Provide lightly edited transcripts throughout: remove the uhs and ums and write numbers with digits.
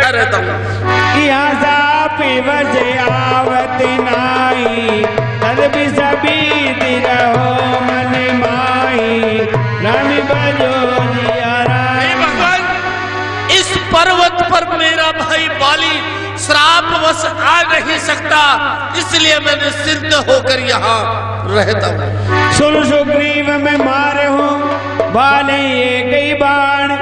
बैठा रहता हूँ। यहाँ सापी बसे आवत नाई, तद भी सभी रहो मन माई, राम बजो जिया राम। हे भगवान, इस पर्वत पर मेरा भाई बाली श्रापवश आ नहीं सकता, इसलिए मैं निश्चिंत होकर यहाँ रहता हूँ। सुन सुग्रीव में मारे हूँ बाले एक ही बाण,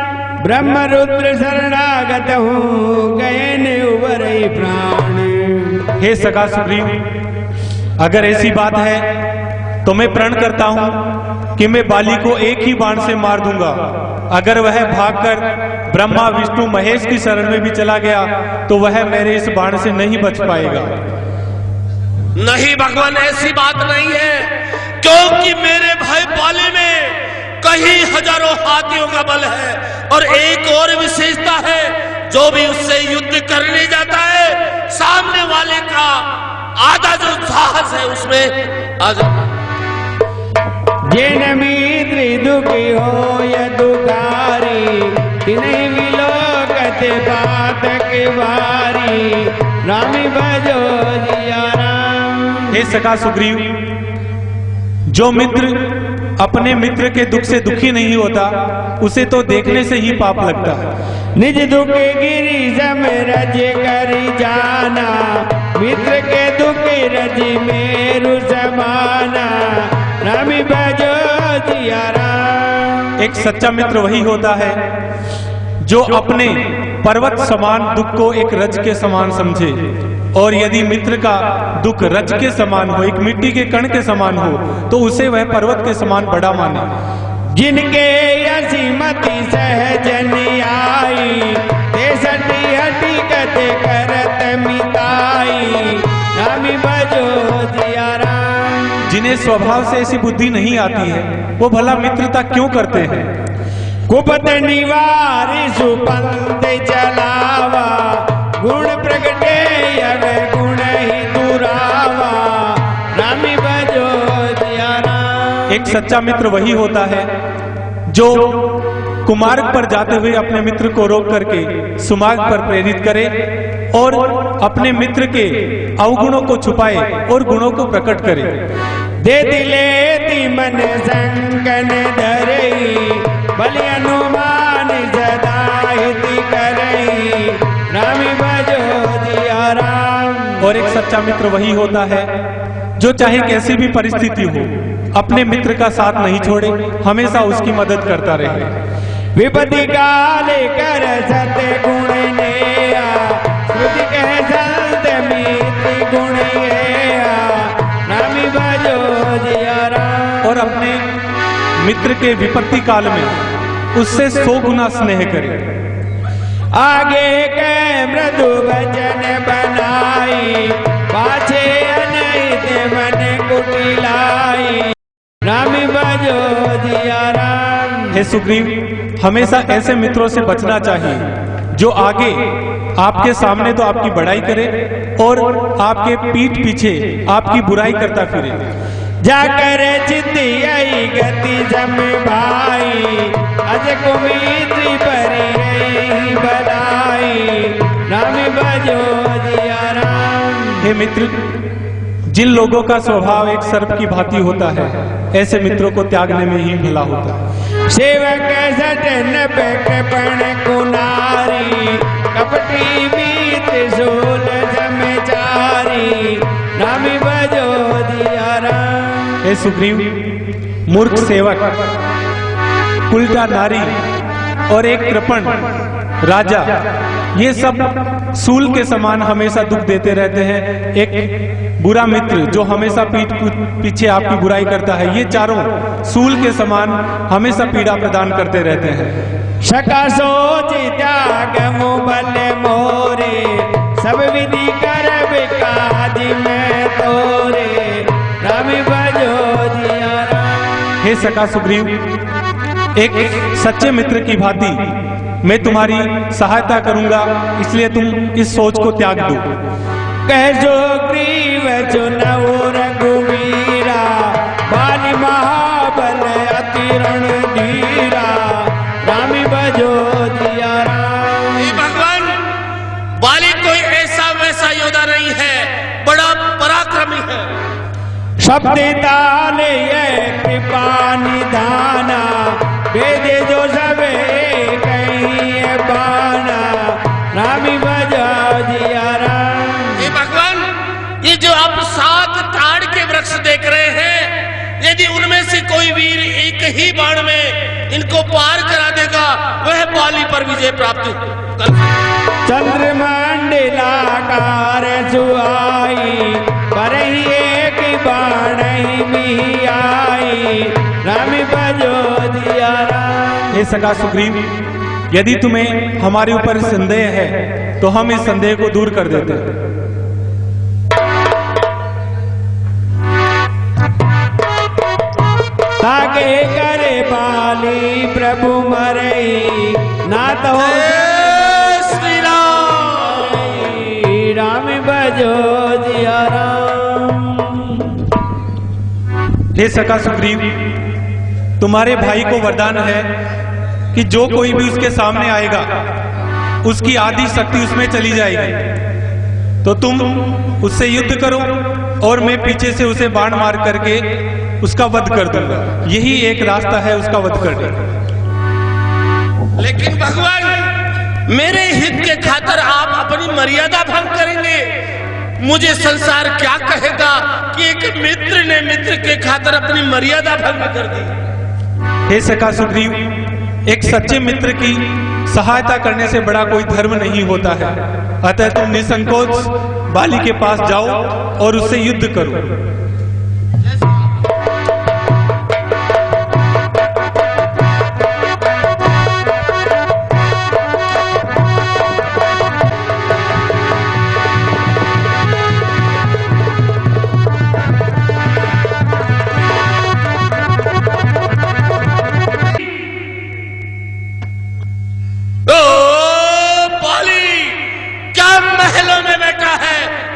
ब्रह्म रुद्र शरणागत हूँ, गए ने उबरे प्राण। हे सखा सुग्रीव, अगर ऐसी बात है तो मैं प्रण करता हूं कि मैं बाली को एक ही बाण से मार दूंगा। अगर वह भागकर ब्रह्मा विष्णु महेश की शरण में भी चला गया तो वह मेरे इस बाण से नहीं बच पाएगा। नहीं भगवान, ऐसी बात नहीं है, क्योंकि मेरे भाई बाली में कई हजारों हाथियों का बल है, और एक और विशेषता है, जो भी उससे युद्ध करने जाता है सामने वाले का आधा जो साहस है उसमें आज जिन मित्र दुखी हो या दुखारी, तिन्हें विलोकत बात के बारी, रामी बजो जिया राम। हे सखा सुग्रीव, जो मित्र अपने मित्र के दुख से दुखी नहीं होता उसे तो देखने से ही पाप लगता है। निज दुख गिरी सम रज करी जाना, मित्र के दुख रज मेरु समाना, रामी बजो जिया राम। एक सच्चा मित्र वही होता है जो अपने पर्वत समान दुख को एक रज के समान समझे, और यदि मित्र का दुख रज के समान हो, एक मिट्टी के कण के समान हो, तो उसे वह पर्वत के समान बड़ा माने। जिनके असीमति सहजन आई, ते सटी हटी कते करत मिताई, रामी बजो जिया राम। जिन्हें स्वभाव से ऐसी बुद्धि नहीं आती है वो भला मित्रता क्यों करते हैं। कुपत निवारी सुपंथ चलावा, गुण प्रगटे यव गुण ही दुरावा, रामी बजो जिया राम। एक सच्चा मित्र वही होता है जो कुमार्ग पर जाते हुए अपने मित्र को रोक करके सुमार्ग पर प्रेरित करे, और अपने मित्र के अवगुणों को छुपाए और गुणों को प्रकट करे। दे दिले मन संकन धरई, बलि अनुमान सदा हिति करई, रामी बजो जिया राम। और एक सच्चा मित्र वही होता है जो चाहे कैसी भी परिस्थिति हो अपने मित्र का साथ नहीं छोड़े, हमेशा उसकी मदद करता रहे। विपत्ति काले कर सत्य गुण नेया, श्रुति कह संत मित्र गुण येया, रामी बजो जिया राम। और अपने मित्र के विपत्ति काल में उससे 100 गुना स्नेह करे। आगे के मृदु वचन बनाई, पाछे अनहित मन कुटिलाई, रामी बजो जिया राम। हे सुग्रीव, हमेशा ऐसे मित्रों से बचना चाहिए जो आगे आपके सामने तो आपकी बड़ाई करे और आपके पीठ पीछे आपकी बुराई करता फिरे। जाकर चित्त यही गति सम भाई, अज कुमित्री परी रही बलाई, रामी बजो जिया राम। हे मित्र, जिन लोगों का स्वभाव एक सर्प की भांति होता है ऐसे मित्रों को त्यागने में ही भला होता है। सेवक सटन पे कृपण कुनारी, कपटी बीत सोल समचारी, रामी बजो जिया राम। हे सुग्रीव, मूर्ख सेवक, उल्टा नारी और एक कृपण राजा, ये सब सूल के समान हमेशा दुख देते रहते हैं। एक बुरा मित्र जो हमेशा पीठ पीछे आपकी बुराई करता है, ये चारों सूल के समान हमेशा पीड़ा प्रदान करते रहते हैं। सका सोच त्याग मुबल मोरे, सब विधि कर काज में तोरे, रामी बजो जिया राम। हे सका सुग्रीव, एक सच्चे मित्र की भांति मैं तुम्हारी सहायता करूंगा, इसलिए तुम इस सोच को त्याग दो। कह जो ग्रीव चुनऊ रघुवीरा, बाली महाबल अति रणधीरा, रामी बजो जिया राम। भगवान, शब्द ताल ये कृपा निधाना वेद जो सब कहीं बाना रामी बजाओ जिया राम। ये भगवान, ये जो आप 7 ताड़ के वृक्ष देख रहे हैं, यदि उनमें से कोई वीर एक ही बाण में इनको पार करा देगा, वह बाली पर विजय प्राप्त कर। चंद्रमंडलाकार सुहाई पर ही एक बाण ही भी आई रामी बजो दिया राम। हे सखा सुग्रीव, यदि तुम्हें हमारे ऊपर संदेह है तो हम इस संदेह को दूर कर देते हैं। ताके करे बाली प्रभु मरई ना तो श्री राम। राम बजो दिया राम। हे सखा सुग्रीव, तुम्हारे भाई को वरदान है कि जो कोई भी उसके सामने आएगा उसकी आदि शक्ति उसमें चली जाएगी। तो तुम उससे युद्ध करो और मैं पीछे से उसे बाण मार करके उसका वध कर दूंगा। यही एक रास्ता है उसका वध करने का। लेकिन भगवान, मेरे हित के खातिर आप अपनी मर्यादा भंग करेंगे। मुझे संसार क्या कहेगा कि एक मित्र ने मित्र के खातिर अपनी मर्यादा भंग कर दी। हे सखा सुग्रीव, एक सच्चे मित्र की सहायता करने से बड़ा कोई धर्म नहीं होता है। अतः तुम निसंकोच बाली के पास जाओ और उससे युद्ध करो।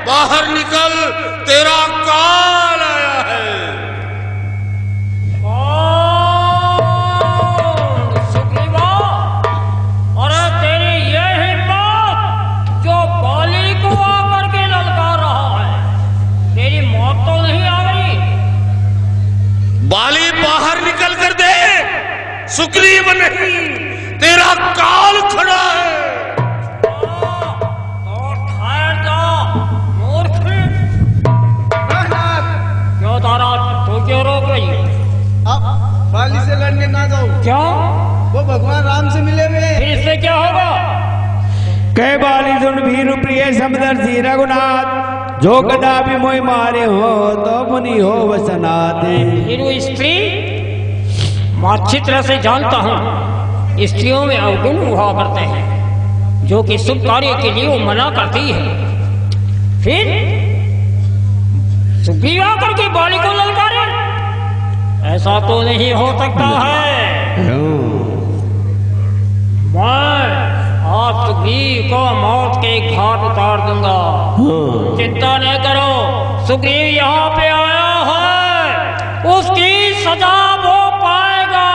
बाहर निकल, तेरा काल आया है। सुग्रीवा, अरे तेरी ये हिम्मत जो बाली को आकर के ललकार रहा है, तेरी मौत तो नहीं आ गई? बाली बाहर निकल कर दे, सुग्रीव नहीं, तेरा काल खड़ा है। क्यों रोक रही है? अब बाली से लड़ने ना जाओ। क्यों? वो भगवान राम से मिले हुए। फिर इससे क्या होगा? कह बाली सुन भीरु प्रिय समदर्शी रघुनाथ, जो गदा भी मोह मारे हो तो मुनि हो वसनाते। फिर वो स्त्री, मैं अच्छी तरह से जानता हूँ स्त्रियों में अवगुण हुआ करते हैं, जो कि शुभ कार्य के लिए वो मना करती है। फिर सुग्रीव आकर के बाली को ललकारे, ऐसा तो नहीं हो सकता है। मैं आप सुग्रीव को मौत के घाट उतार दूंगा। चिंता न करो, सुग्रीव यहाँ पे आया है, उसकी सजा वो पाएगा।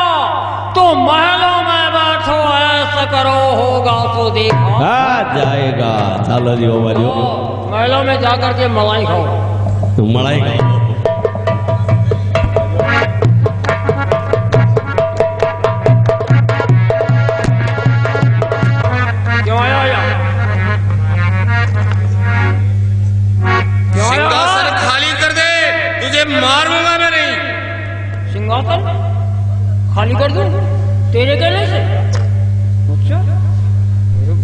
तो महलों में बैठो, ऐसा करो, होगा तो देखो। आ जाएगा, चलो जी महलों में जाकर के मलाई खाओ। मलाई क्यों आया? सिंहासन खाली कर दे, तुझे मारूंगा मैं नहीं। सिंहासन खाली कर दूं तेरे कहने से? अच्छा,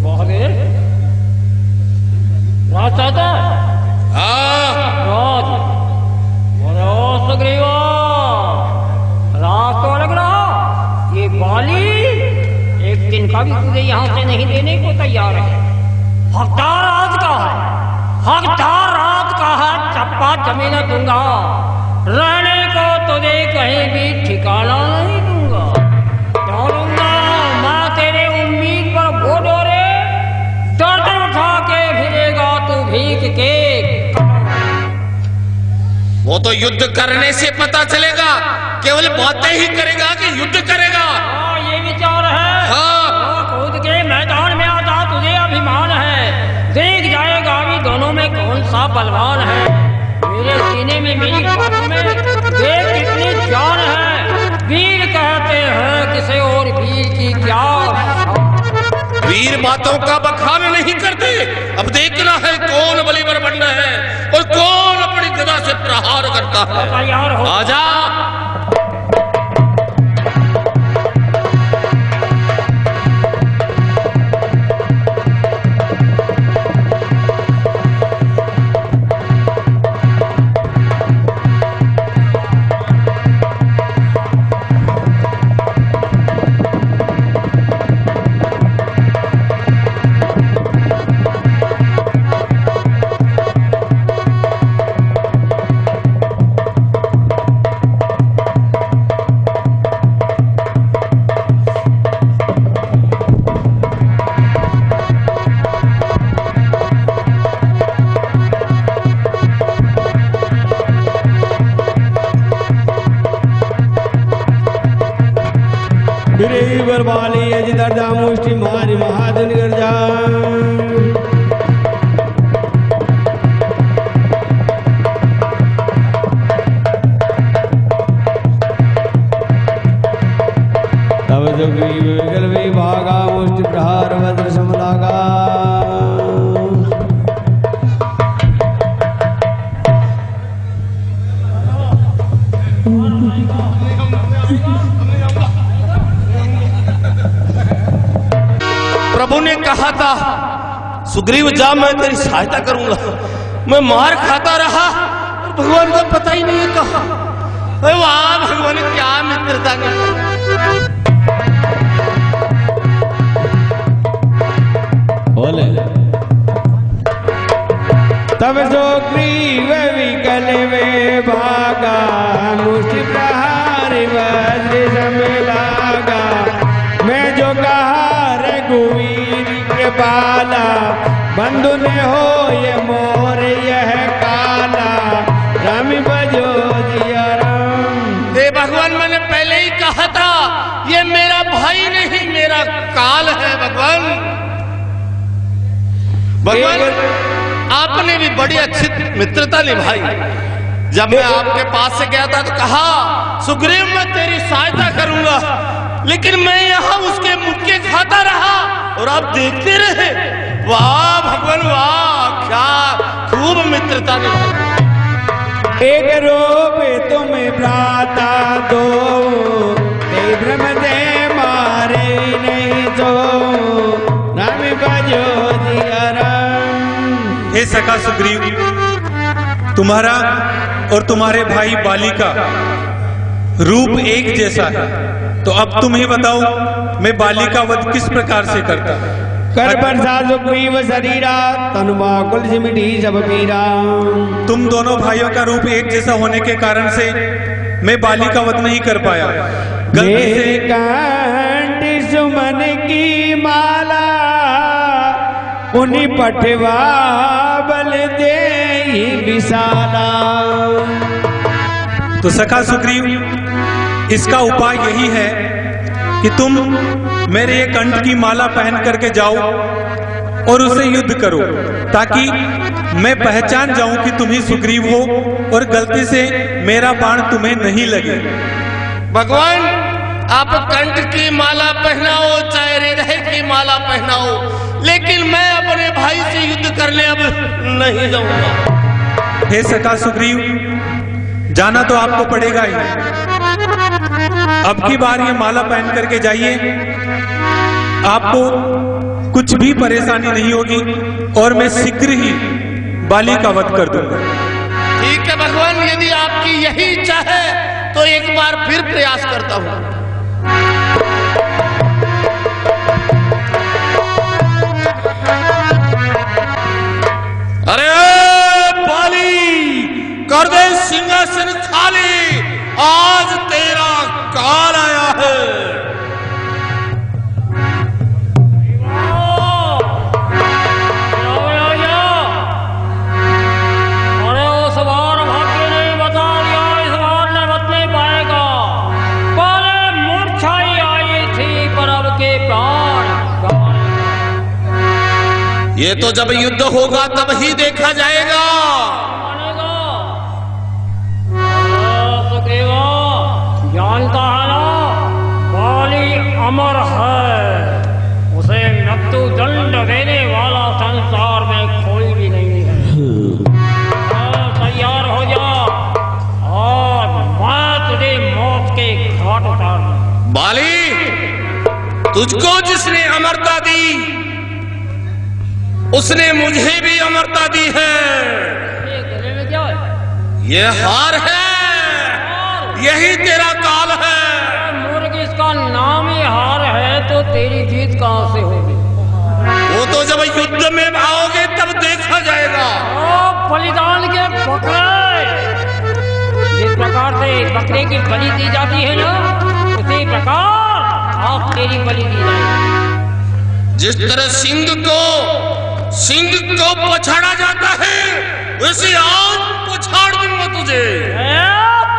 बहादुर राज चाहता है। राज, सुग्रीवा, राज तो लग रहा, ये बाली एक दिन का भी तुझे यहाँ से नहीं देने को तैयार है। हकदार राज का है, हकदार राज का है, चप्पा जमीन दूंगा, रहने को तुझे कहीं भी ठिकाना नहीं दूंगा। क्यों दूंगा? मैं तेरे उम्मीद पर वो डोरे दर्द उठा के फिरेगा तू भीख के। वो तो युद्ध करने से पता चलेगा, केवल बातें ही करेगा कि युद्ध करेगा। हाँ, ये विचार है। हाँ। कूद के मैदान में आता, तुझे अभिमान है, देख जाएगा भी दोनों में कौन सा बलवान है। मेरे सीने में मेरी बातों में देख कितनी जान है। वीर कहते हैं किसे और वीर की क्या। वीर बातों का बखान नहीं करते। अब देखना है कौन बलिवर बनना है और कौन अपनी गदा से प्रहार करता है। तैयार हो आजा। गिरिवर वाली अजिदर मुष्टि मारी महाजन गर्जा। तब जो भागा मुष्टि प्रहार वज्र समलागा। प्रभु ने कहा था सुग्रीव जा मैं तेरी सहायता करूंगा। मैं मार खाता रहा और भगवान को पता ही नहीं कहा। वाह भगवान क्या मित्रता की। बोले तब जो ग्रीव विकल में भागा मुष्टि प्रहार वज्र समलागा। मैं जो कहा रघुवीर कृपाला बंधु ने हो ये मोर यह काला। राम बजो दिया राम। दे भगवान मैंने पहले ही कहा था ये मेरा भाई नहीं मेरा काल है। भगवान आपने भी बड़ी अच्छी मित्रता निभाई। जब मैं आपके पास से गया था तो कहा सुग्रीव मैं तेरी सहायता करूंगा, लेकिन मैं यहाँ उसके मुक्के खाता रहा और आप देखते रहे। वाह भगवान वाह क्या खूब मित्रता निभाई। एक रूप तुम्हें भ्राता दो ते भ्रम दे मारे नहीं तो। राम बजो दिया राम। हे सखा सुग्रीव, तुम्हारा और तुम्हारे भाई बाली का रूप एक जैसा है, तो अब तुम ही बताओ मैं बाली का वध किस प्रकार से करता। कर बरसा सुग्रीव शरीरा तनु माकुल सिमटी सब पीरा। तुम दोनों भाइयों का रूप एक जैसा होने के कारण से मैं बाली का वध नहीं कर पाया। गलती से कंठ सुमन की माला उन्हीं पठवा बल दे विशाला। तो सखा सुग्रीव, इसका उपाय यही है कि तुम मेरे ये कंठ की माला पहन करके जाओ और उसे युद्ध करो, ताकि मैं पहचान जाऊं कि तुम ही सुग्रीव हो और गलती से मेरा बाण तुम्हें नहीं लगे। भगवान आप कंठ की माला पहनाओ चाहे हृदय की माला पहनाओ, लेकिन मैं अपने भाई से युद्ध करने अब नहीं जाऊंगा। हे सखा सुग्रीव, जाना तो आपको पड़ेगा ही। अब की बार ये माला पहन करके जाइए, आपको कुछ भी परेशानी नहीं होगी और मैं शीघ्र ही बाली का वध कर दूंगा। ठीक है भगवान, यदि आपकी यही इच्छा है तो एक बार फिर प्रयास करता हूं। अरे बाली कर दे सिंहासन खाली, आज तेरा काल आया है। अरे उस बार भाग्य ने बता दिया, इस बार न बदले पाएगा। पहले मूर्छाई आई थी पर अब के प्राण। ये तो जब युद्ध होगा तब ही देखा जाएगा। सकेगा। जानता है ना, बाली अमर है, उसे मृत्यु दंड देने वाला संसार में कोई भी नहीं है। तैयार हो जा और मैं तुझे मौत के घाट उतार दूं। बाली, तुझको जिसने अमरता दी उसने मुझे भी अमरता दी है। ये गले में क्या है? ये हार है, यही तेरा काल है। मूर्ख, इसका नाम ही हार है तो तेरी जीत कहां से होगी? वो तो जब युद्ध में आओगे तब देखा जाएगा। बलिदान के बकरे, जिस प्रकार से बकरे की बलि दी जाती है ना, उसी प्रकार आप तेरी बलि दी जाएगी। जिस तरह सिंह को पछाड़ा जाता है, वैसे आज पछाड़ दूंगा तुझे।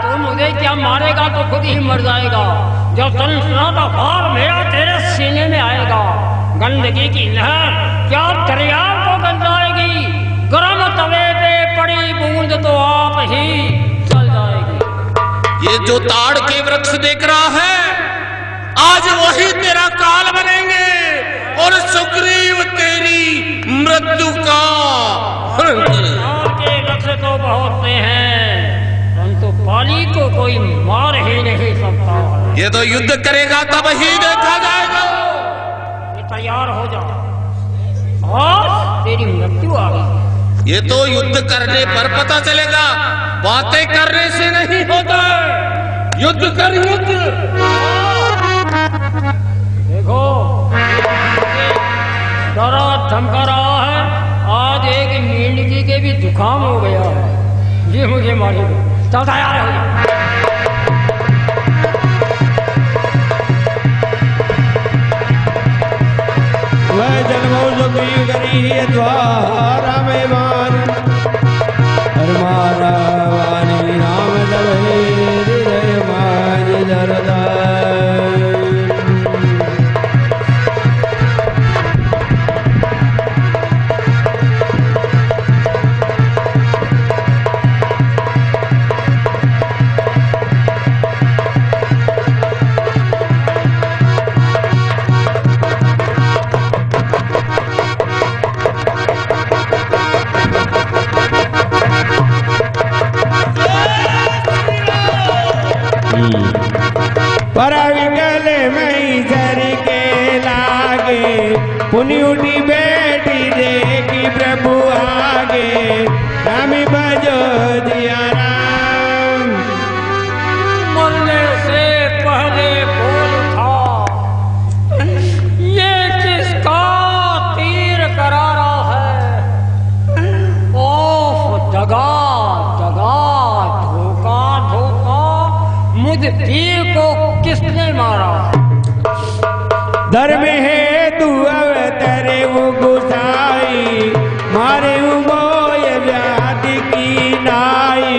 तू मुझे क्या मारेगा तो खुद ही मर जाएगा। जब सनसनाटा भार मेरा तेरे सीने में आएगा, गंदगी की लहर क्या दरिया को गंजाएगी। गर्म तवे पे पड़ी बूंद तो आप ही चल जाएगी। ये जो ताड़ के वृक्ष देख रहा है, आज वही तेरा काल बनेंगे और सुग्रीव तेरी मृत्यु का हरण करेगा। ताड़ के वृक्ष तो बहुत से हैं, परंतु बाली को कोई मार ही नहीं सकता। ये तो युद्ध करेगा तब ही देखा जाएगा। तैयार हो जा और तेरी मृत्यु आ गई। ये तो युद्ध करने पर पता चलेगा, बातें करने से नहीं होता। युद्ध कर, युद्ध। देखो, डरा धमका रहा है। आज एक मेंढकी के भी जुकाम हो गया है, ये मुझे मारेगा। चल तैयार हो जा। वह जन्मो सुग्रीव करी द्वारा में मान, हर मारा वाणी राम दलहे हृदय मान दरदार। पर विकल मई सर के लागे, पुनि उठी बैठी देखी प्रभु आगे, रामी बजो दिया राम। मरने से पहले बोल उठा, ये किसका तीर करारा है। ओफ, दगा दगा, धोखा धोखा, मुझ तीर को किसने मारा। धर्म हेतु अवतरे वो गुसाई, मारे मोय व्याधि की नाई,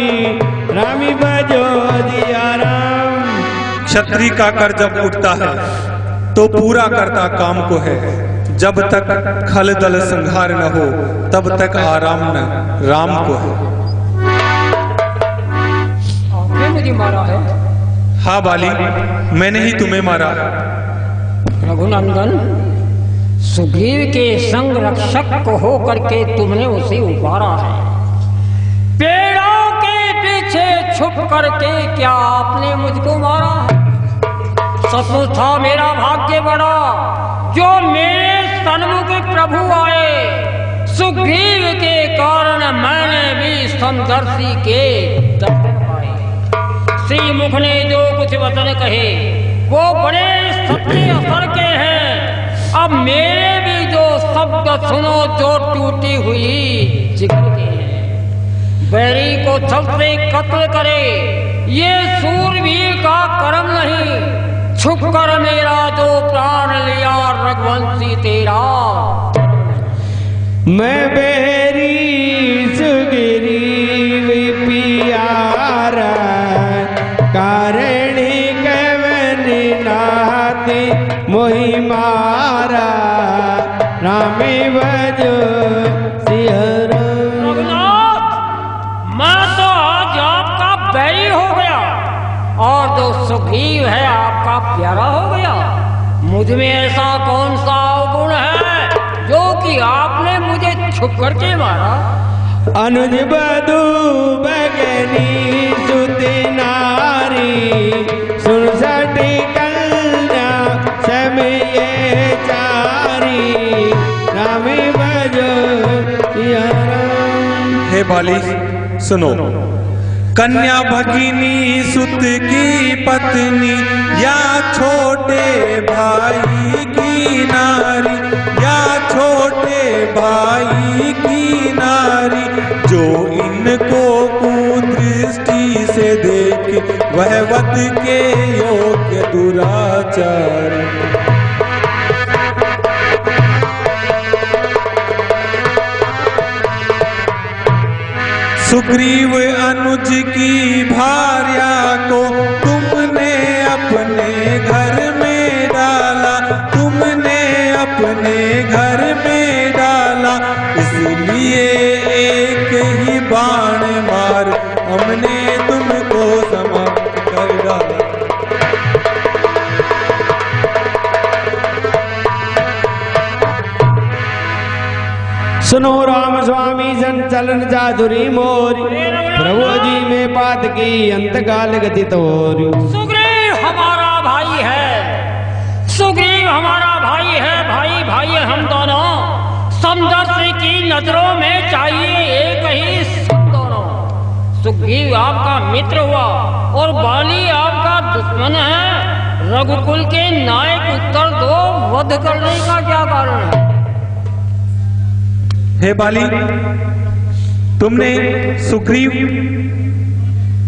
रामी बजो दिया राम। क्षत्रिय का कर जब उठता है तो पूरा करता काम को है। जब तक खल दल संहार न हो तब तक आराम न राम को है। आपने मुझे मारा है? हाँ बाली, मैंने ही तुम्हें मारा। रघुनंदन, सुग्रीव के संग रक्षक को होकर के तुमने उसे उबारा है। पेड़ों के पीछे छुप करके क्या आपने मुझको मारा? सचमुच था मेरा भाग्य बड़ा जो मेरे सन्मुख प्रभु आए। सुग्रीव के कारण मैंने भी समदर्शी के दर्शन पाए। श्री मुख ने जो कुछ वचन कहे वो बड़े सच्चे असर के हैं। अब मेरे भी जो शब्द सुनो जो टूटी हुई जिगर के हैं। बैरी को छल से कत्ल करे ये सूरवीर का कर्म नहीं। छुप कर मेरा जो प्राण लिया रघुवंशी तेरा। मैं बेरी सुग्रीव पियारा, कारणी कवन नाती मोहि मारा। रामे बजो सिहरा। रघुनाथ, मैं तो आज आपका बैरी हो गया। और जो सुग्रीव है आपका प्यारा हो गया। मुझ में ऐसा कौन सा अवगुण है जो कि आपने मुझे छुप करके मारा? अनुज बधू बगनी सुति नारी, सुरसठी कन्या समय चारी, राम भजो सिया राम। हे बाली सुनो, कन्या भगिनी सुत की पत्नी या छोटे भाई की नारी, या छोटे भाई की नारी, जो इनको कुदृष्टि से देखे वह वध के योग्य दुराचारी। सुग्रीव अनुज की भार्या को तुमने अपने घर में डाला, तुमने अपने घर में डाला, इसलिए एक ही बाण मार हमने तुमको समाप्त कर डाला। सुनो राम स्वामी संचलन चातुरी मोरी, प्रभु जी में पात की अंतकाल गति तोरी। सुग्रीव हमारा भाई है, सुग्रीव हमारा भाई है, भाई भाई हम दोनों। समझौते की नजरों में चाहिए एक ही सब दोनों। सुग्रीव आपका मित्र हुआ और बाली आपका दुश्मन है। रघुकुल के नायक उत्तर दो, वध करने का क्या कारण है? हे बाली, तुमने सुग्रीव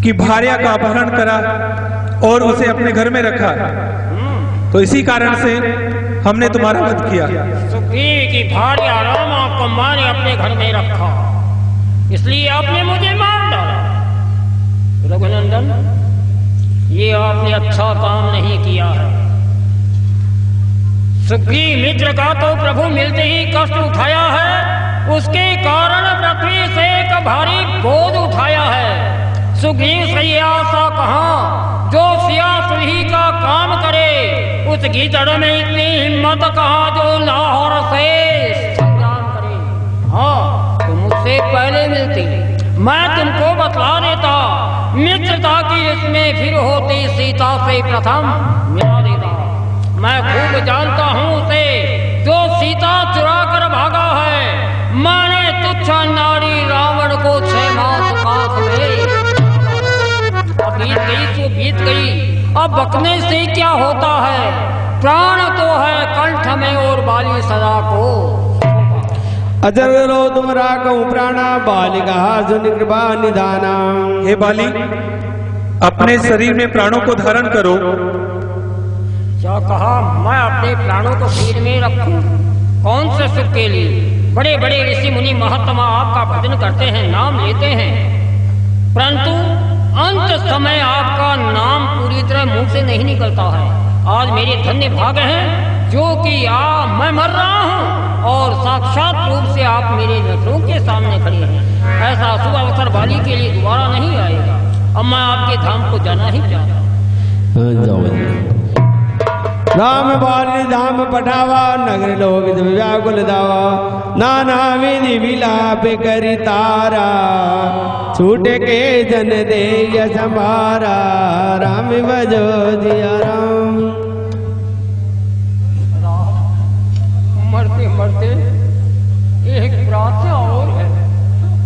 की भार्या का अपहरण करा और उसे अपने घर में रखा, तो इसी कारण से हमने तुम्हारा वध किया। सुग्रीव की भार्या रामा को माने अपने घर में रखा, इसलिए आपने मुझे मार डाला। रघुनंदन, ये आपने अच्छा काम नहीं किया है। सुग्रीव मित्र का तो प्रभु मिलते ही कष्ट उठाया है, उसके कारण पृथ्वी से एक भारी बोझ उठाया है। सुग्रीव से ये आशा कहाँ, जो सिया सुलही का काम करे। उस गीदड़ में इतनी हिम्मत कहाँ जो लाहौर से संग्राम करे। हाँ, तुम मुझसे पहले मिलती, मैं तुमको बतला देता। मित्रता की इसमें फिर होती सीता से प्रथम मिला देता। मैं खूब जानता हूँ उसे, जो सीता चुरा कर भागा है। माने तुच्छ नारी रावण को 6 मास पास में। अब बीत गई तो बीत गई, अब बकने से क्या होता है? प्राण तो है कंठ में और बाली सदा को। अजर रो तुम राखो प्राणा, बालिका सुन कृपा निधाना। हे बाली, अपने शरीर में प्राणों को धारण करो। क्या कहा? मैं अपने प्राणों को शरीर में रखूं? कौन से सुख के लिए? बड़े बड़े ऋषि मुनि महात्मा आपका भजन करते हैं, नाम लेते हैं, परंतु अंत समय आपका नाम पूरी तरह मुंह से नहीं निकलता है। आज मेरे धन्य भाग हैं जो कि मैं मर रहा हूँ और साक्षात रूप से आप मेरे नजरों के सामने खड़े हैं। ऐसा शुभ अवसर बाली के लिए दोबारा नहीं आएगा। अब मैं आपके धाम को जाना ही चाहता हूँ। राम बाली धाम पठावा, नगर लोग व्याकुल दावा। नाना विधि विलाप करि तारा, छूट के जन दे यश हमारा। राम भजो सिया राम। मरते मरते एक प्रार्थना और है।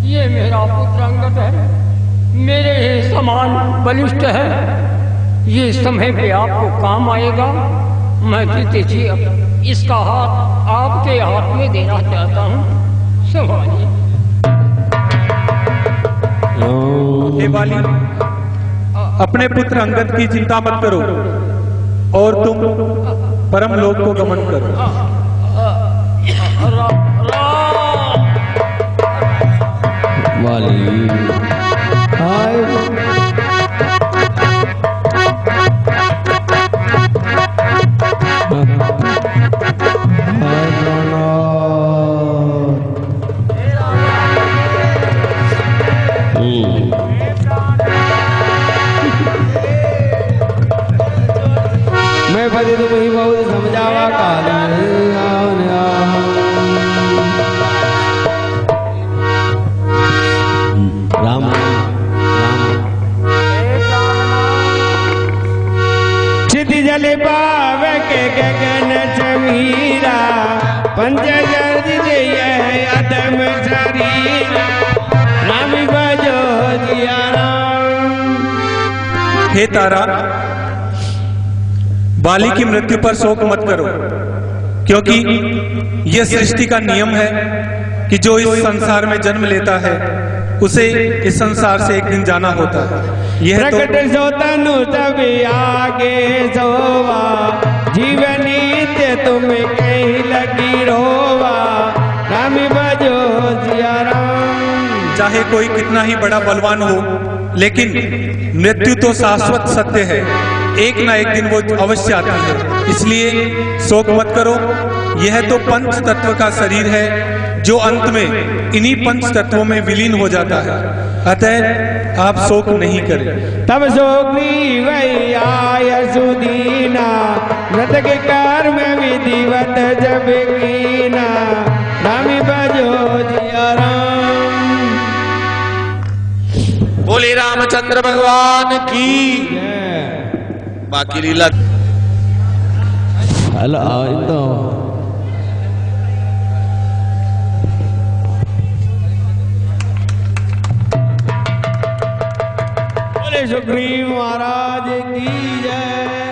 ये मेरा पुत्र अंगद है, मेरे समान बलिष्ठ है। ये समय पे आपको काम आएगा। मैं जीते जी इसका हाथ आपके हाथ में देना चाहता हूँ। संभालिए। हे बाली, अपने पुत्र अंगद की चिंता मत करो और तुम परम लोक को गमन करो। वाली हाय हे तारा, बाली की मृत्यु पर शोक मत करो, क्योंकि यह सृष्टि का नियम है कि जो इस संसार में जन्म लेता है उसे इस संसार से एक दिन जाना होता है। यह तो प्रकट सो तनु सब आगे सोवा, जीवन नित्य तुम कहीं लगी रोवा, राम बजो सिया राम। चाहे कोई कितना ही बड़ा बलवान हो, लेकिन मृत्यु तो शाश्वत सत्य है, एक ना एक दिन वो अवश्य आती है। इसलिए शोक मत करो, यह तो पंच तत्व का शरीर है जो अंत में इन्हीं पंच तत्वों में विलीन हो जाता है। अतः आप शोक नहीं करें। तब शोकनी वही आय सुदीना, व्रत के कर्म विधिवत जब कीना, राम बजो सिया राम। बोले रामचंद्र भगवान की। बाकी लीला हेलो तो बोले सुग्रीव महाराज की जय।